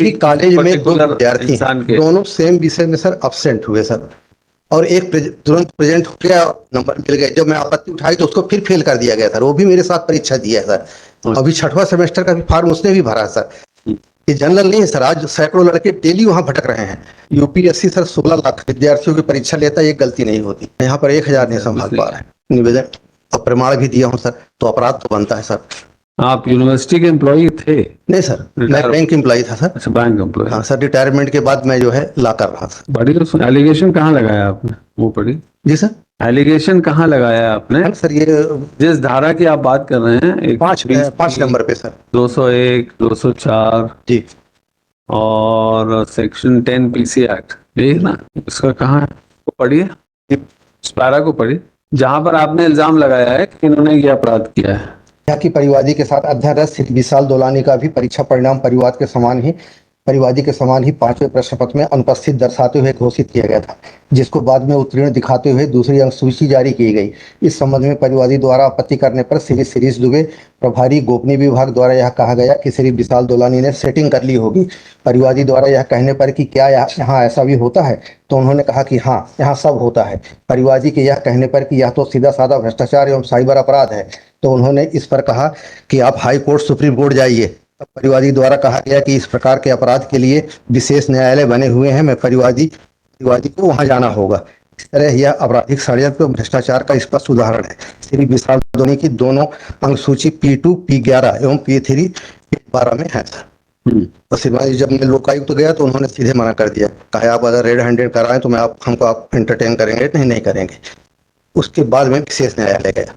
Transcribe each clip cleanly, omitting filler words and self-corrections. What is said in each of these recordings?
भी कॉलेज में दो पर्टिकुलर विद्यार्थी इंसान के दोनों सेम विषय में सर अब्सेंट हुए सर, और एक तुरंत प्रेजेंट हो गया, नंबर मिल गए। जब मैं आपत्ति उठाई तो उसको फिर फेल कर दिया गया सर, वो भी मेरे साथ परीक्षा दिया है सर। अभी छठवां सेमेस्टर का भी फॉर्म उसने भी भरा सर। ये जनरल नहीं है सर, आज सैकड़ों लड़के डेली वहां भटक रहे हैं। यूपीएससी सर 16 लाख विद्यार्थियों की परीक्षा लेता है, ये गलती नहीं होती। यहाँ पर 1000 नहीं संभाल पा रहे हैं। निवेदन और प्रमाण भी दिया हूँ सर, तो अपराध तो बनता है सर। आप यूनिवर्सिटी के एम्प्लॉई थे? नहीं सर, मैं बैंक एम्प्लॉई था सर। अच्छा, बैंक एम्प्लॉय। हाँ सर, रिटायरमेंट के बाद मैं जो है ला कर रहा था। बड़ी एलिगेशन कहाँ लगाया आपने? वो पढ़ी जी सर। एलिगेशन कहाँ लगाया आपने? सर ये जिस धारा की आप बात कर रहे हैं, 5 नंबर पे सर, 201, 204 जी, और सेक्शन 10 पीसी एक्ट, यही ना? इसका कहाँ है वो पढ़िए, इस पारा को पढ़िए जहां पर आपने इल्जाम लगाया है कि इन्होंने ये अपराध किया है। यहाँ की परिवादी के साथ अध्ययनरत श्री विशाल दोलानी का भी परीक्षा परिणाम परिवादी के समान ही 5वें प्रश्न पत्र में अनुपस्थित दर्शाते हुए घोषित किया गया था, जिसको बाद में उत्तीर्ण दिखाते हुए दूसरी अंकसूची जारी की गई। इस संबंध में परिवादी द्वारा आपत्ति करने पर श्री शिरीष दुबे प्रभारी गोपनीय विभाग द्वारा यह कहा गया कि श्री विशाल दोलानी ने सेटिंग कर ली होगी। परिवादी द्वारा यह कहने पर कि क्या यहाँ ऐसा भी होता है, तो उन्होंने कहा कि हाँ, यहाँ सब होता है। परिवादी के यह कहने पर कि यह तो सीधा साधा भ्रष्टाचार एवं साइबर अपराध है, तो उन्होंने इस पर कहा कि आप हाई कोर्ट सुप्रीम कोर्ट जाइए। परिवादी द्वारा कहा गया कि इस प्रकार के अपराध के लिए विशेष न्यायालय बने हुए हैं, मैं परिवादी को वहां जाना होगा। इस तरह यह आपराधिक षड्यंत्र भ्रष्टाचार का स्पष्ट उदाहरण है। श्री विशाल दोलानी की दोनों अंक सूची P2, P11 एवं P3, P12 में है सर। तो श्रीमान जब मैं लोकायुक्त गया तो उन्होंने सीधे मना कर दिया, कहा आप अगर रेड हैंडेड कराएं तो मैं हमको आप एंटरटेन करेंगे, नहीं करेंगे। उसके बाद में विशेष न्यायालय गया।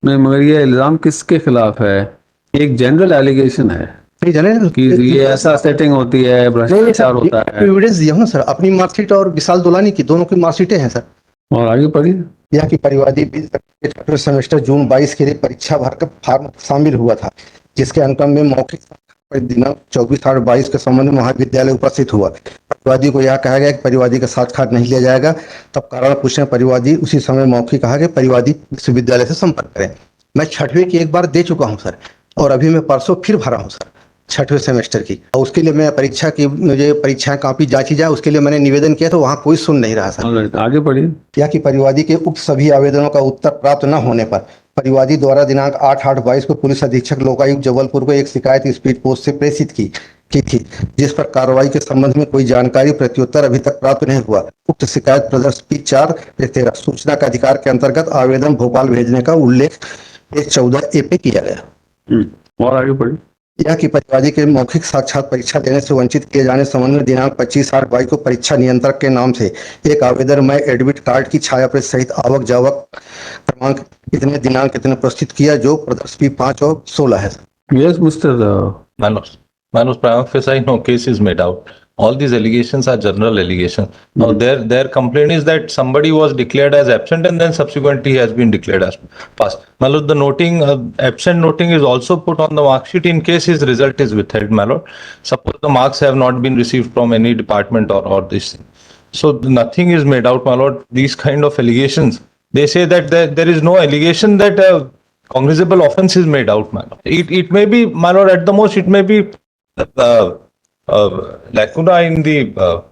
नहीं, मगर ये इल्जाम किसके खिलाफ है? एक जनरल एलिगेशन है कि ये ऐसा सेटिंग होती है, भ्रष्टाचार होता है। एविडेंस दिया ना सर, अपनी मार्कशीट और विशाल दोलानी की दोनों की मार्कशीटें हैं सर। और आगे पढ़िए। यह कि परिवादी छठवें सेमेस्टर जून 22 के लिए परीक्षा भरकर फॉर्म शामिल हुआ था, जिसके अनुक्रम में मौखिक दिनांक 24/8/22 के संबंध में महाविद्यालय उपस्थित हुआ। परिवादी को यह कहा गया कि परिवादी का साक्षात्कार नहीं लिया जाएगा। तब कारण पूछने परिवादी उसी समय मौखिक कहा कि परिवादी विश्वविद्यालय से संपर्क करें। मैं 6वीं की एक बार दे चुका हूं सर, और अभी मैं परसों फिर भरा हूं सर 6वें सेमेस्टर की, और उसके लिए मैं परीक्षा की मुझे परीक्षा कॉपी जांची जाए उसके लिए मैंने निवेदन किया, तो वहां कोई सुन नहीं रहा सर। आगे पढ़िए। यह कि परिवादी के उक्त सभी आवेदनों का उत्तर प्राप्त न होने पर परिवादी द्वारा दिनांक 8/8/22 को पुलिस अधीक्षक लोकायुक्त जबलपुर को एक शिकायत स्पीड पोस्ट से प्रेषित की थी, जिस पर कार्रवाई के संबंध में कोई जानकारी प्रत्युत्तर अभी तक प्राप्त नहीं हुआ। उक्त शिकायत प्रदर्श P4/13 सूचना का अधिकार के अंतर्गत आवेदन भोपाल भेजने का उल्लेख पेज 14A पे किया गया। और आगे पढ़िए। यह कि परिवादी के मौखिक साक्षात परीक्षा देने से वंचित किए जाने संबंध में दिनांक 25/8/22 को परीक्षा नियंत्रक के नाम से एक आवेदन में एडमिट कार्ड की छायाप्रति सहित आवक जावक क्रमांक कितने दिनांक कितने प्रस्तुत किया, जो प्रदर्श P5 और 16 है। Yes, Mr. Manoj, prima facie no case is made out. All these allegations are general allegations. Now their complaint is that somebody was declared as absent and then subsequently he has been declared as passed. Malord, the noting absent noting is also put on the mark sheet in case his result is withheld. Malord, suppose the marks have not been received from any department or this thing. So nothing is made out, Malord. These kind of allegations, they say that there is no allegation that cognizable offense is made out, Malord. It may be, Malord, at the most it may be lacuna in the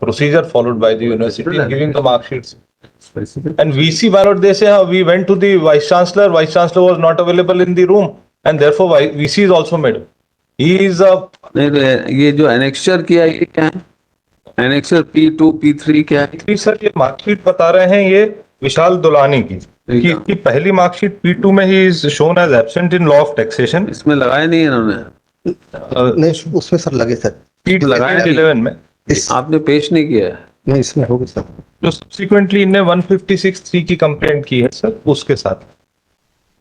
procedure followed by the university in giving the mark sheets. Specific. And VC, Malord, they say we went to the vice chancellor was not available in the room and therefore VC is also made. He is ये जो annexure किया ये क्या है? Annexure P2, P3 क्या है? Sir ये marksheet बता रहे हैं ये विशाल दोलानी की पहली मार्कशीट P2 में ही is shown as absent in law of taxation. इसमें लगाया नहीं इन्होंने? नहीं, उसमें सर लगे सर, लगाया 11 में। आपने पेश नहीं किया है? नहीं, इसमें होगा सर। जो सब्सिक्वेंटली इनने 156(3) की कंप्लेंट की है सर, उसके साथ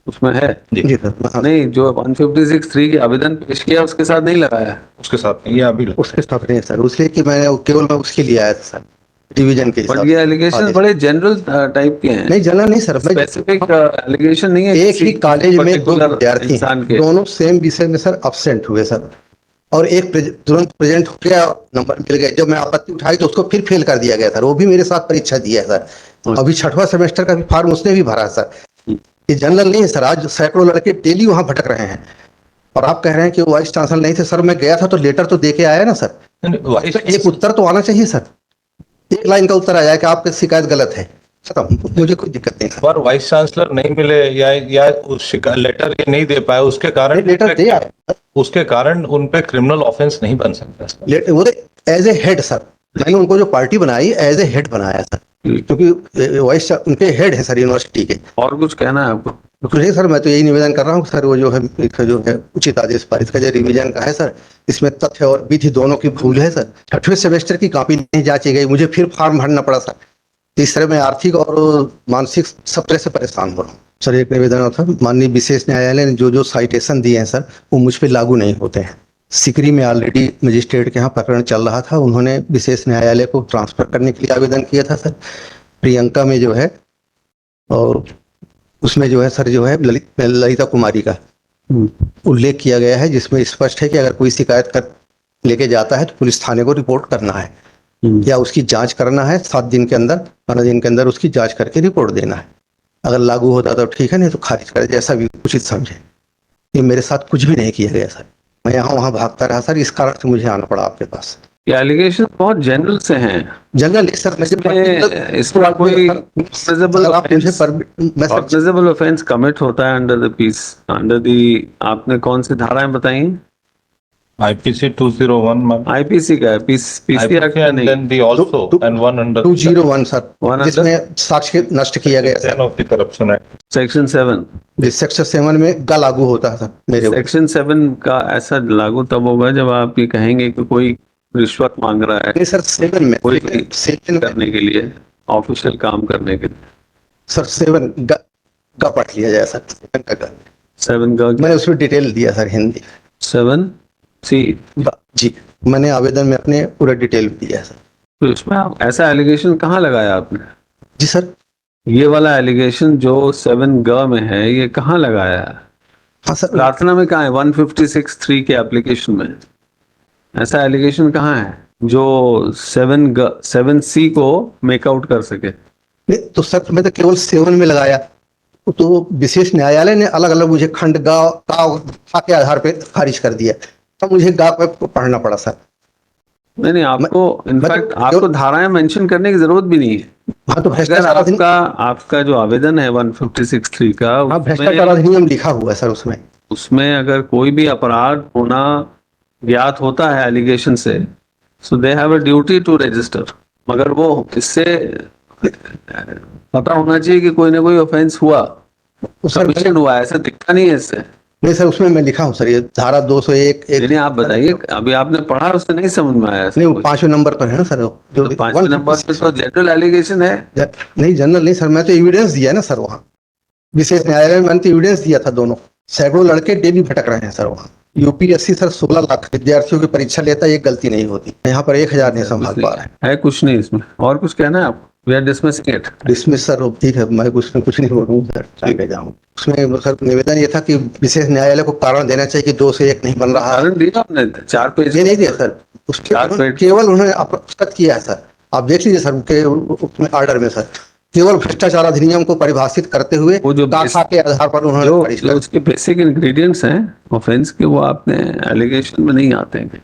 उसमें है जी सर। नहीं, जो 156(3) की आवेदन पेश किया उसके साथ नहीं लगाया? उसके साथ नहीं, ये अभी उसके साथ नहीं सर, उसलिए कि मैंने केवल मैं उसके लिए आया था सर, डिवीजन के हिसाब से। ये एलिगेशन बड़े जनरल टाइप के हैं। नहीं, जनरल नहीं सर, स्पेसिफिक एलिगेशन नहीं है। एक ही कॉलेज में दो विद्यार्थी दोनों सेम विषय में सर अब्सेंट हुए सर, और एक तुरंत प्रेजेंट हो गया, नंबर मिल गए। जब मैं आपत्ति उठाई तो उसको फिर फेल कर दिया गया सर, वो भी मेरे साथ परीक्षा दिया है सर। अभी 6वां सेमेस्टर का भी फॉर्म उसने भी भरा सर। ये जनरल नहीं है सर, आज सैकड़ों लड़के डेली वहां भटक रहे हैं। और आप कह रहे हैं कि वो वाइस चांसलर नहीं थे। सर मैं गया था तो लेटर तो दे के आया ना सर, वाइस तो एक उत्तर तो आना चाहिए सर, एक लाइन का उत्तर आया कि आपकी शिकायत गलत है, खत्म, मुझे कोई दिक्कत नहीं सर। पर वाइस चांसलर नहीं मिले या उस लेटर ये नहीं दे पाए, उसके कारण लेटर दे आए, उसके कारण उन पे क्रिमिनल ऑफेंस नहीं बन सकता। वो एज ए हेड सर, मैंने उनको जो पार्टी बनाई एज ए हेड बनाया सर, क्योंकि वाइस उनके हेड है सर यूनिवर्सिटी के। और कुछ कहना है आपको? कुछ नहीं सर, मैं तो यही निवेदन कर रहा हूँ सर, वो जो है उचित आदेश पारित का जो रिवीजन का है सर, इसमें तथ्य और विधि दोनों की भूल है सर। 6वें सेमेस्टर की कॉपी नहीं जांची गई, मुझे फिर फॉर्म भरना पड़ा सर। इस तरह मैं आर्थिक और मानसिक सब तरह से परेशान हो रहा हूँ सर। एक निवेदन था, माननीय विशेष न्यायालय ने जो साइटेशन दिए हैं सर, वो मुझ पर लागू नहीं होते हैं। सिकरी में ऑलरेडी मजिस्ट्रेट के यहाँ प्रकरण चल रहा था, उन्होंने विशेष न्यायालय को ट्रांसफर करने के लिए आवेदन किया था सर। प्रियंका में जो है, और उसमें जो है सर जो है ललिता कुमारी का उल्लेख किया गया है, जिसमें स्पष्ट है कि अगर कोई शिकायत कर लेके जाता है तो पुलिस थाने को रिपोर्ट करना है या उसकी जांच करना है, 7 दिन के अंदर 15 दिन के अंदर उसकी जांच करके रिपोर्ट देना है। अगर लागू होता तो ठीक है, नहीं तो खारिज करे, जैसा भी उचित समझे। ये मेरे साथ कुछ भी नहीं किया गया सर, मैं यहाँ वहाँ भागता रहा सर, इस कारण से मुझे आना पड़ा आपके पास। ये एलिगेशन बहुत जनरल से हैं। जनरल सर, इसमें कोई कॉग्निजेबल ऑफेंस कमिट होता है under the peace, under the, आपने कौन सी धाराएं बताई? आईपीसी 201 आईपीसी का है, पीसी एक्ट का and नहीं। then the also and one under 201 sir, One under- जिसमें साक्ष्य नष्ट किया गया sir. of the corruption act. Section 7, section 7 में का लागू होता है सर मेरे ऊपर। सेक्शन 7 का ऐसा लागू तब होगा जब आप ये कहेंगे कि कोई रिश्वत मांग रहा है नहीं सर, 7 में कोई 7 में करने के लिए, ऑफिशियल काम करने के लिए। सर 7 का पढ़ लिया जाए सर, 7 का 7 का मैंने उसमें डिटेल दिया सर, हिंदी 7 सी। जी, मैंने आवेदन में अपने पूरा डिटेल दिया है सर। तो इसमें आप ऐसा एलिगेशन कहाँ लगाया आपने? जी सर, ये वाला एलिगेशन जो 7 ग में है, ये कहाँ लगाया है? हाँ सर, प्रार्थना में कहाँ है? 156(3) के एप्लीकेशन में ऐसा एलिगेशन कहाँ है जो 7C को मेकआउट कर सके? नहीं तो सर मैं तो केवल 7 में लगाया, तो विशेष न्यायालय ने अलग अलग मुझे खंड गा के आधार पे खारिज कर दिया, तो मुझे गा पे पढ़ना पड़ा सर। नहीं, आपको इनफैक्ट आपको धाराएं मेंशन करने की जरूरत भी नहीं है। हाँ तो अगर भ्रष्टाचार आपका जो आवेदन है 156(3) का, हाँ भ्रष्टाचार अधिनियम लिखा हुआ है सर उसमें अगर कोई भी अपराध होना ज्ञात होता है एलिगेशन से, so they have a duty to register, मगर वो इससे पता होना चाहिए कि कोई ना कोई ऑफेंस हुआ, कमीशन हुआ, ऐसा दिखता नहीं है इससे। नहीं सर, उसमें मैं लिखा हूँ सर, ये धारा 201 नहीं, आप बताइए, अभी आपने पढ़ा, उससे नहीं समझ में आया? नहीं, 5वें नंबर पर है ना सर, जो 5वें नंबर पे तो जनरल एलिगेशन है। नहीं जनरल नहीं सर, मैं तो एविडेंस दिया ना सर, वहाँ विशेष न्यायालय में मैंने तो एविडेंस दिया था। दोनों सैकड़ों लड़के डेली भटक रहे हैं सर वहाँ। यूपीएससी सर 16 लाख विद्यार्थियों की परीक्षा लेता है, एक गलती नहीं होती, यहाँ पर 1000 नहीं संभाल पा रहे है। कुछ नहीं इसमें, और कुछ कहना है आपको? We are dismissing it. Dismiss sir, ठीक है, मैं कुछ नहीं बोलूँगा सर, चले जाऊँ। उसमें सर निवेदन ये था कि विशेष न्यायालय को कारण देना चाहिए कि 2 से 1 नहीं बन रहा। कारण दिया आपने 4 पेज? नहीं दिया सर, उसके केवल उन्होंने अपस्कृत किया है सर। आप देख लीजिए सर के उसमें ऑर्डर में सर, केवल भ्रष्टाचार अधिनियम को परिभाषित करते हुए वो जो दाखा के आधार पर उन्होंने जो उसके बेसिक इंग्रेडिएंट्स हैं ऑफेंस के, वो आपने एलिगेशन में नहीं आते हैं।